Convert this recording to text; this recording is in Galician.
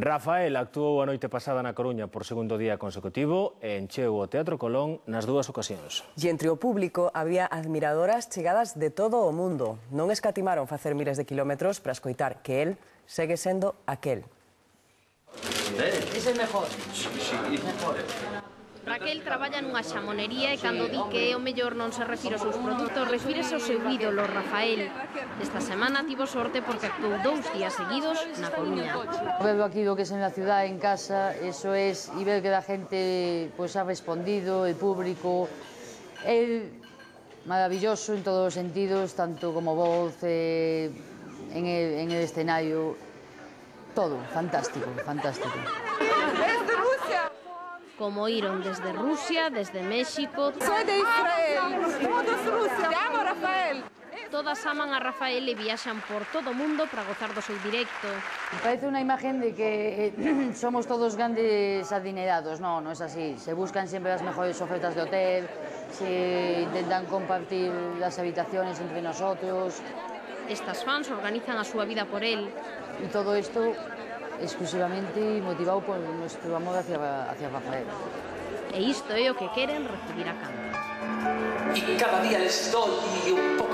Rafael actuou a noite pasada na Coruña por segundo día consecutivo e encheu o Teatro Colón nas dúas ocasións. E entre o público había admiradoras chegadas de todo o mundo. Non escatimaron facer miles de kilómetros para escoitar que él segue sendo aquel. Es el mejor. Sí. Mejor. Raquel traballa nunha xamonería e cando di que é o mellor non se refire aos seus produtos, refírese ao seu ídolo, Rafael. Esta semana tivo sorte porque actuou 2 días seguidos na Coruña. Ver aquí lo que es en la ciudad, en casa, eso es, y ver que la gente pues ha respondido, el público, él maravilloso en todos los sentidos, tanto como voz, en el escenario, todo, fantástico, fantástico. Como iron desde Rusia, desde México... Soy de Israel, todos Rusia, te amo Rafael. Todas aman a Rafael e viaxan por todo o mundo para gozar do seu directo. Me parece una imagen de que somos todos grandes adinerados. No, no es así. Se buscan siempre las mejores ofertas de hotel, se intentan compartir las habitaciones entre nosotros. Estas fans organizan a súa vida por él. Y todo esto exclusivamente motivado por nuestro amor hacia Rafael. E isto é o que queren recibir a cambio. Y cada día les doy un poco